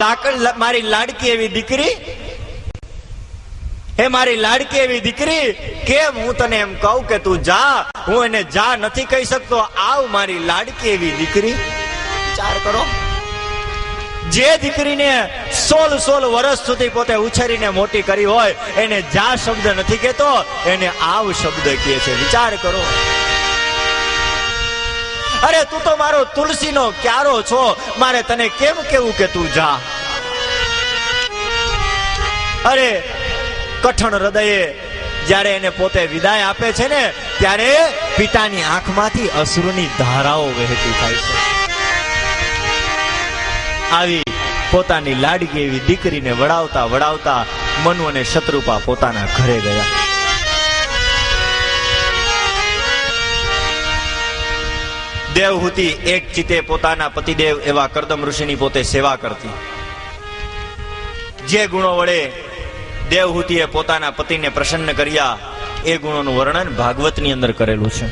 મારી લાડકી એવી દીકરી, હે મારી લાડકી એવી દીકરી, કેમ હું તને એમ કહું કે તું જા, હું એને જા નથી કહી શકતો, આવ મારી લાડકી એવી દીકરી. વિચાર કરો, જે દીકરીને 16 વર્ષ સુધી પોતે ઉછેરીને મોટી કરી હોય એને જા શબ્દ નથી કહેતો, એને આવ શબ્દ કહે છે. વિચાર કરો. અરે તું તો મારો તુલસીનો ક્યારો છો, મારે તને કેમ કેવું કે તું જા. અરે કઠણ હૃદયે જ્યારે એને પોતે વિદાય આપે છે ને, ત્યારે પિતાની આંખમાંથી અશ્રુની ધારાઓ વહેતી થાય છે. આવી પોતાની લાડકી એવી દીકરીને વડાવતા વડાવતા મનુ અને શત્રુપા પોતાના ઘરે ગયા. દેવહૂતિ એક ચિતે પોતાના પતિદેવ એવા કરદમ ઋષિની પોતે સેવા કરતી. જે ગુણો વડે દેવહૂતિએ પોતાના પતિને પ્રસન્ન કર્યા, એ ગુણોનું વર્ણન ભાગવતની અંદર કરેલું છે.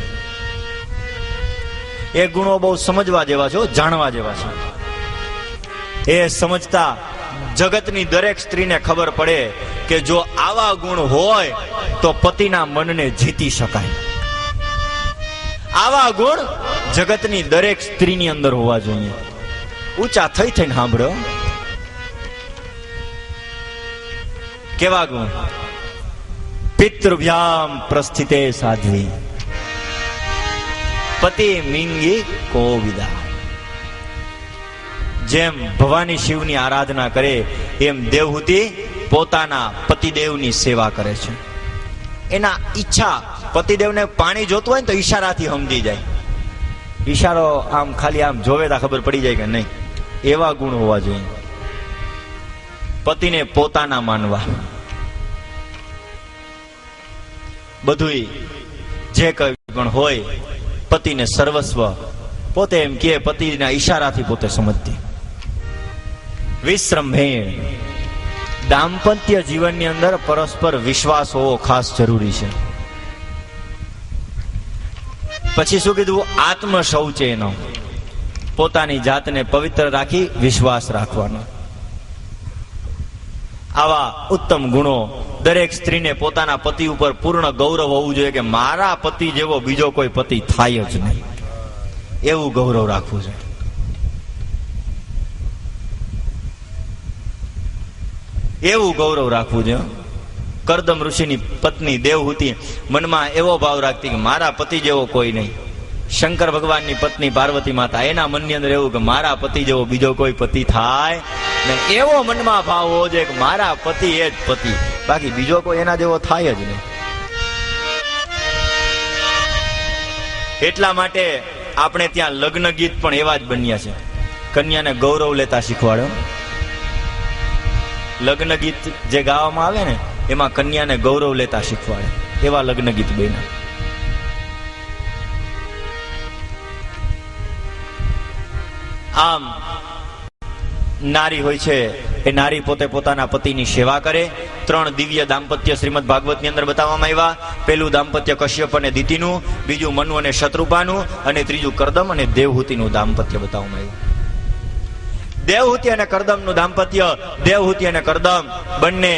એ ગુણો બહુ સમજવા જેવા છે, જાણવા જેવા છે. એ સમજતા જગતની દરેક સ્ત્રીને ખબર પડે કે જો આવા ગુણ હોય તો પતિના મનને જીતી શકાય. આવા ગુણ જગતની દરેક સ્ત્રીની અંદર હોવા જોઈએ. ઊંચા થઈ થઈને સાંભળો, કેવા ગુણ? પિતૃભ્યામ પ્રસ્થિતે સાધ્વી પતિ મિંગી કોવિદા. જેમ ભવાની શિવની આરાધના કરે એમ દેવહૂતિ પોતાના પતિદેવની સેવા કરે છે. એના ઈચ્છા, પતિદેવને પાણી જોતું હોય ને તો ઈશારાથી સમજી જાય. ઈશારો આમ ખાલી આમ જોવે તો ખબર પડી જાય કે નહીં. એવા ગુણ હોવા જોઈએ. પતિને પોતાના માનવા, બધુંય જે કઈ પણ હોય પતિને સર્વસ્વ, પોતે એમ કે પતિના ઈશારાથી પોતે સમજતી. વિશ્રંભેણ, દાંપત્ય જીવનની અંદર પરસ્પર વિશ્વાસ હોવો ખાસ જરૂરી છે. પછી શું કીધું? આત્મ શૌચેનો, પોતાની જાતને પવિત્ર રાખી વિશ્વાસ રાખવાનો. આવા ઉત્તમ ગુણો દરેક સ્ત્રીને પોતાના પતિ ઉપર પૂર્ણ ગૌરવ હોવું જોઈએ કે મારા પતિ જેવો બીજો કોઈ પતિ થાય જ નહીં, એવું ગૌરવ રાખવું છે. એવું ગૌરવ રાખવું છે. કરદમ ઋષિની પત્ની દેવહૂતિ મનમાં એવો ભાવ રાખતી કે મારા પતિ જેવો કોઈ નહીં. શંકર ભગવાનની પત્ની પાર્વતી માતા, એના મનની અંદર એવું કે મારા પતિ જેવો બીજો કોઈ પતિ થાય ને. એવો મનમાં ભાવ હોવો જોઈએ કે મારા પતિ એ જ પતિ, બાકી બીજો કોઈ એના જેવો થાય જ નહીં. એટલા માટે આપણે ત્યાં લગ્ન ગીત પણ એવા જ બન્યા છે. કન્યાને ગૌરવ લેતા શીખવાડો. લગ્ન ગીત જે ગાવામાં આવે ને એમાં કન્યાને ગૌરવ લેતા શીખવાડે, એવા લગ્ન ગીત બન્યા. આમ નારી હોય છે એ નારી પોતે પોતાના પતિની સેવા કરે. 3 દિવ્ય દાંપત્ય શ્રીમદ ભાગવતની અંદર બતાવવામાં આવ્યા. પહેલું દાંપત્ય કશ્યપ અને દિતિનું, બીજું મનુ અને શત્રુપાનું, અને ત્રીજું કરદમ અને દેવહૂતિનું દાંપત્ય બતાવવામાં આવ્યું. દેવહૂતિ અને કરદમનું દાંપત્ય, દેવહૂતિ અને કરદમ બંને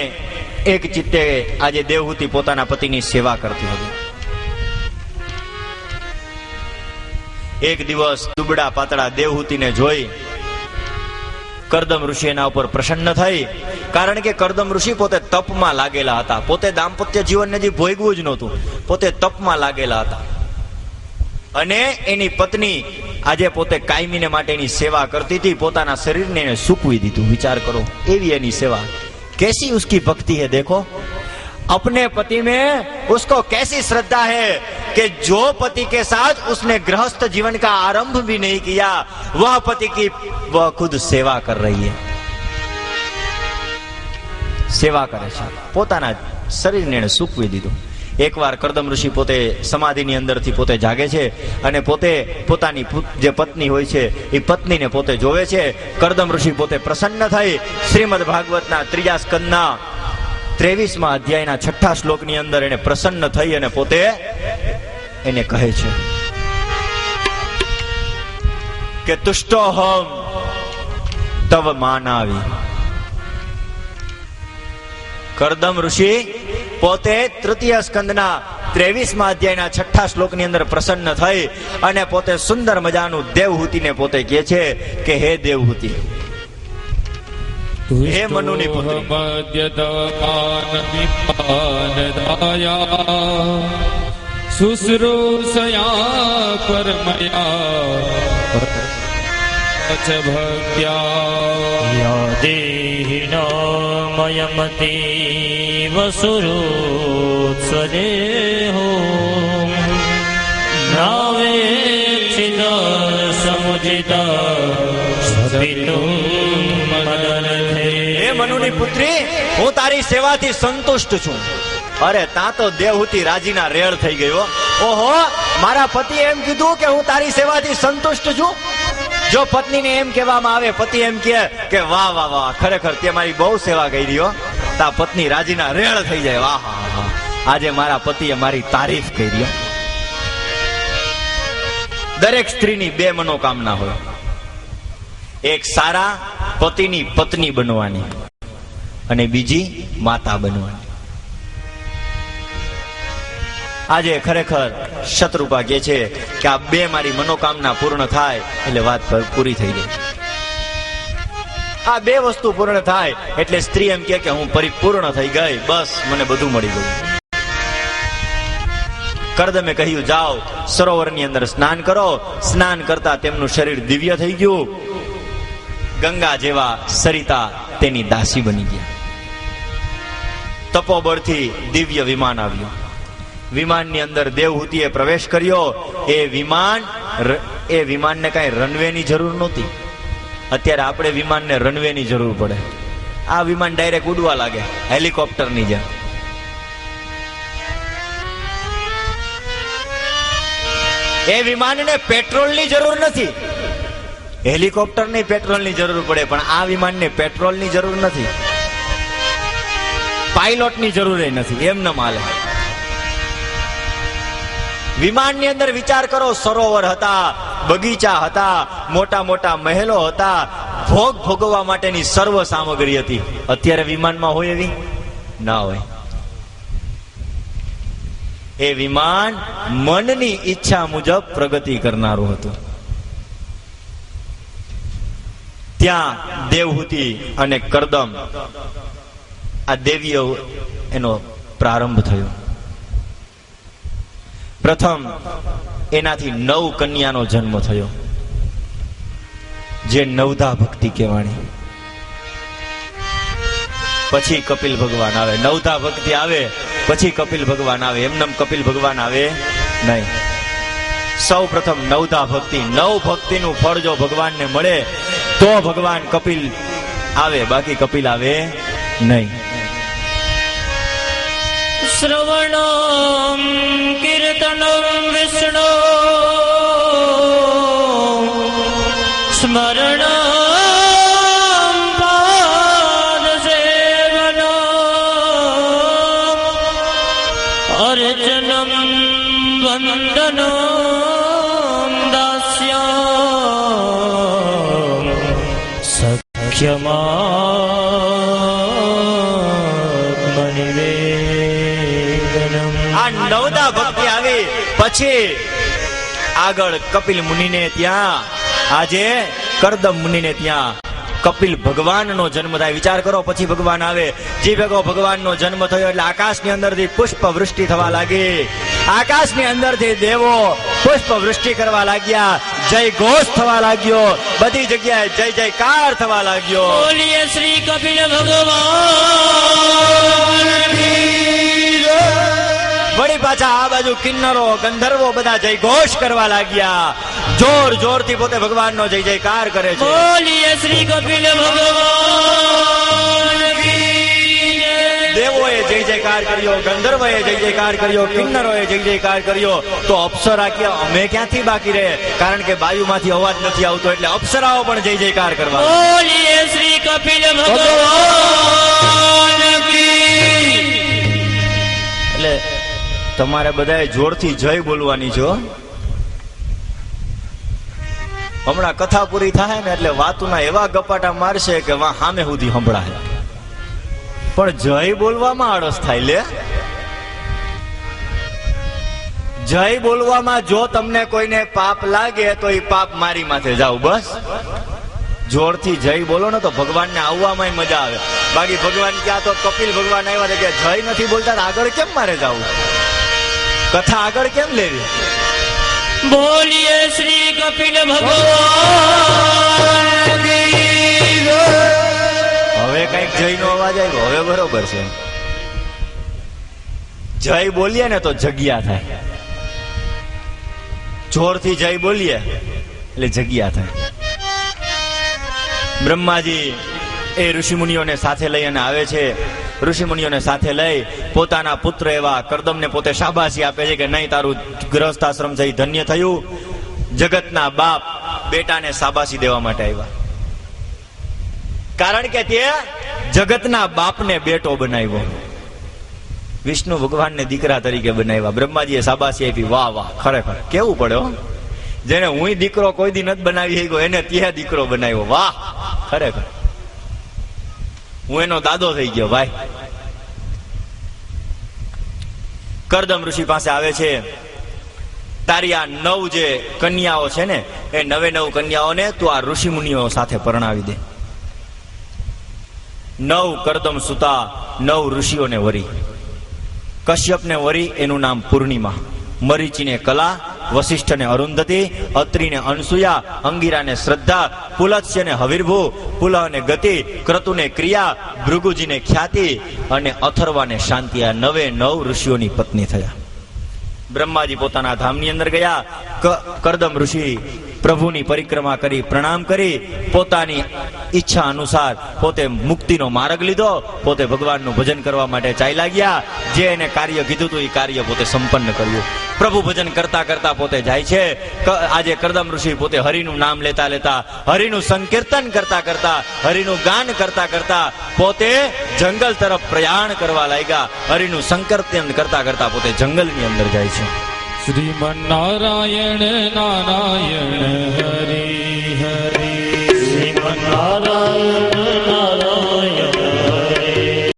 એક ચિત્તે આજે દેવહૂતિ પોતાના પતિની સેવા કરતી હતી. એક દિવસ દુબળા પાતળા દેવહૂતિને જોઈ કરદમ ઋષિ એના ઉપર પ્રસન્ન થઈ. કારણ કે કરદમ ઋષિ પોતે તપમાં લાગેલા હતા. પોતે દાંપત્ય જીવનને જે ભોગવું જ નહોતું, પોતે તપમાં લાગેલા હતા. અને એની પત્ની આજે પોતે કાયમીને માટેની સેવા કરતી હતી. પોતાના શરીરને એને સૂકવી દીધું. વિચાર કરો, એવી એની સેવા. कैसी उसकी भक्ति है देखो, अपने पति में उसको कैसी श्रद्धा है कि जो पति के साथ उसने गृहस्थ जीवन का आरंभ भी नहीं किया, वह पति की वह खुद सेवा कर रही है. સેવા કરે છે, પોતાના શરીરને એને સૂકવી દીધું. એકવાર કરદમ ઋષિ પોતે સમાધિની અંદરથી પોતે જાગે છે અને પોતે પોતાની જે પત્ની હોય છે એ પત્નીને પોતે જોવે છે. કરદમ ઋષિ પોતે પ્રસન્ન થઈ શ્રીમદ ભાગવતના 3 સ્કંદના 23મા અધ્યાયના 6 શ્લોકની અંદર એને પ્રસન્ન થઈ અને પોતે એને કહે છે કે તુષ્ટોહમ તવ માનાવી. કરદમ ઋષિ પોતે તૃતીય સ્કંદના 23મા અધ્યાયના 6ઠા શ્લોકની અંદર પ્રસન્ન થઈ અને પોતે સુંદર મજાનું દેવહૂતિને પોતે કહે છે કે હે દેવહૂતિ, હે મનુની પુત્રી, શુશ્રૂષયા પરમયા ભક્ત્યા દેહિનમયમતિ વસુરોત્સદેહો નાવેક્ષિત સમુજિત હે મનુની પુત્રી, હું તારી સેવાથી સંતુષ્ટ છું. અરે તા તો દેવહૂતિ રાજીના રેડ થઈ ગયો. ઓહો, મારા પતિ એમ કીધું કે હું તારી સેવાથી સંતુષ્ટ છું. જો પત્નીને એમ કહેવામાં આવે, પતિ એમ કહે કે વાહ વાહ વાહ, ખરેખર તે મારી બહુ સેવા કરી હો, તા પત્ની રાજીના રેડ થઈ જાય. વાહ વાહ, આજે મારા પતિએ મારી તારીફ કરી. દરેક સ્ત્રીની બે મનોકામના હોય. એક સારા પતિની પત્ની બનવાની અને બીજી માતા બનવાની. આજે ખરેખર શત્રુપા કહે છે કે આ બે મારી મનોકામના પૂર્ણ થાય એટલે વાત પૂરી થઈ ગઈ. આ બે વસ્તુ પૂર્ણ થાય એટલે સ્ત્રી એમ કે હું પરિપૂર્ણ થઈ ગઈ, બસ મને બધું મળી ગયું. કરદમે કહ્યું, જાઓ સરોવરની અંદર સ્નાન કરો. સ્નાન કરતા તેમનું શરીર દિવ્ય થઈ ગયું. ગંગા જેવા સરિતા તેની દાસી બની ગયા. તપોબળથી દિવ્ય વિમાન આવ્યું. વિમાનની અંદર દેવહૂતિએ પ્રવેશ કર્યો. એ વિમાનને કઈ રનવેની જરૂર નહોતી. અત્યારે આપણે વિમાનને રનવેની જરૂર પડે. આ વિમાન ડાયરેક્ટ ઉડવા લાગે હેલિકોપ્ટરની જેમ. એ વિમાનને પેટ્રોલની જરૂર નથી. હેલિકોપ્ટરની પેટ્રોલની જરૂર પડે, પણ આ વિમાનને પેટ્રોલની જરૂર નથી, પાયલોટની જરૂર નથી. એમ ન માલે. વિમાનની અંદર વિચાર કરો, સરોવર હતા, બગીચા હતા, મોટા મોટા મહેલો હતા, ભોગ ભોગવવા માટેની સર્વ સામગ્રી હતી. અત્યારે વિમાનમાં હોય એવી ના હોય. એ વિમાન મનની ઈચ્છા મુજબ પ્રગતિ કરનારું હતું. ત્યાં દેવહૂતિ અને કરદમ આ દેવીઓ એનો પ્રારંભ થયો. પ્રથમ એનાથી 9 કન્યાનો જન્મ થયો, જે નવધા ભક્તિ કહેવાણી. પછી કપિલ ભગવાન આવે. નવધા ભક્તિ આવે પછી કપિલ ભગવાન આવે. એમનેમ કપિલ ભગવાન આવે નહીં. સૌ પ્રથમ નવધા ભક્તિ. 9 ભક્તિનું ફળ જો ભગવાનને મળે તો ભગવાન કપિલ આવે, બાકી કપિલ આવે નહીં. શ્રવણમ કીર્તનમ વિષ્ણુ સ્મરણમ પાદ સેવનમ અર્ચનમ વંદનમ દાસ્યમ સખ્યમા નવધા ભક્તિ આવી પછી આગળ કપિલ મુનિને ત્યાં, આજે કરદમ મુનિને ત્યાં કપિલ ભગવાનનો જન્મ થાય. વિચાર કરો, પછી ભગવાન આવે. જે ભેગો ભગવાનનો જન્મ થયો એટલે આકાશની અંદરથી પુષ્પ વૃષ્ટિ થવા લાગી. આકાશની અંદરથી દેવો પુષ્પ વૃષ્ટિ કરવા લાગ્યા. જય ઘોષ થવા લાગ્યો. બધી જગ્યાએ જય જયકાર થવા લાગ્યો. બોલીએ શ્રી કપિલ ભગવાન. વળી પાછા આ બાજુ કિન્નરો ગંધર્વો બધા જય ઘોષ કરવા લાગ્યા. જોર જોરથી પોતે ભગવાનનો જય જયકાર કરે છે. બોલીએ શ્રી કપિલ ભગવાન. દેવોએ જય જયકાર કર્યો, ગંધર્વોએ જય જયકાર કર્યો, કિન્નરોએ જય જયકાર કર્યો. તો અપ્સરા કે અમે ક્યાંથી બાકી રહે? કારણ કે બાયુમાંથી અવાજ નથી આવતો, એટલે અપ્સરાઓ પણ જય જયકાર કરવા. બોલીએ શ્રી કપિલ ભગવાન. એટલે તમારે બધાએ જોરથી જય બોલવાની છો. હમણાં કથા પૂરી થાય ને એટલે વાતુના એવા ગપાટા મારશે કે વાં સામે સુધી સંભળાય, પણ જય બોલવામાં આળસ થાય. લે, જય બોલવામાં જો તમને કોઈને પાપ લાગે તો એ પાપ મારી માથે જાવ. બસ જોરથી જય બોલો ને તો ભગવાનને આવવામાં મજા આવે. બાકી ભગવાન ક્યાં તો કપિલ ભગવાન આવ્યા કે જય નથી બોલતા આગળ કેમ મારે જવું, કથા આગળ કેમ લેવી? બોલીએ શ્રી કપિલ ભગવાન હવે કઈક જય નો અવાજ આવ્યો, હવે બરોબર છે. જય બોલીએ ને તો જગ્યા થાય, જોરથી જય બોલીએ એટલે જગ્યા થાય. બ્રહ્માજી એ ઋષિમુનિઓને સાથે લઈ અને આવે છે. ઋષિમુનિઓને સાથે લઈ પોતાના પુત્ર એવા કરદમને પોતે શાબાશી આપે છે કે નહીં, તારું ગૃહસ્થાશ્રમ છે ધન્ય થયું. જગતના બાપ બેટાને શાબાશી દેવા માટે આવ્યા, કારણ કે તે જગતના બાપને બેટો બનાવ્યો, વિષ્ણુ ભગવાનને દીકરા તરીકે બનાવ્યા. બ્રહ્માજીએ શાબાશી આપી. વાહ વાહ, ખરેખર કેવું પડે હો. જેને હું દીકરો કોઈ દી નથી બનાવી શક્યો એને ત્યાં દીકરો બનાવ્યો. વાહ, ખરેખર હું એનો દાદો થઈ ગયો ભાઈ. કરદમ ઋષિ પાસે આવે છે. તારી આ 9 જે કન્યાઓ છે ને એ 9 કન્યાઓને તું આ ઋષિ મુનિઓ સાથે પરણાવી દે. 9 કરદમ સુતા 9 ઋષિઓને વરી. કશ્યપને વરી એનું નામ પૂર્ણિમા, મરીચીને કલા, વશિષ્ઠને અરુંધતી, અત્રિને અનસુયા, અંગીરાને શ્રદ્ધા, પુલત્સ્યને હવિર્ભુ, પુલહને ગતિ, ક્રતુને ક્રિયા, ભૃગુજીને ખ્યાતિ અને અથર્વાને શાંતિ. આ 9 ઋષિઓની પત્ની થયા. બ્રહ્માજી પોતાના ધામની અંદર ગયા. કરદમ ઋષિ પ્રભુની પરિક્રમા કરી પ્રણામ કરી પોતાની ઈચ્છા અનુસાર પોતે મુક્તિનો માર્ગ લીધો. પોતે ભગવાનનું ભજન કરવા માટે ચાલ્યા ગયા. જે એને કાર્ય કીધું હતું એ કાર્ય પોતે સંપન્ન કર્યું. પ્રભુ ભજન કરતા કરતા પોતે જાય છે. આજે કરદમ ઋષિ પોતે હરિનું નામ લેતા લેતા, હરિનું સંકીર્તન કરતા કરતા, હરિનું ગાન કરતા કરતા પોતે જંગલ તરફ પ્રયાણ કરવા લાગ્યા. હરિનું સંકીર્તન કરતા કરતા પોતે જંગલની અંદર જાય છે. શ્રીમન્નારાયણ નારાયણ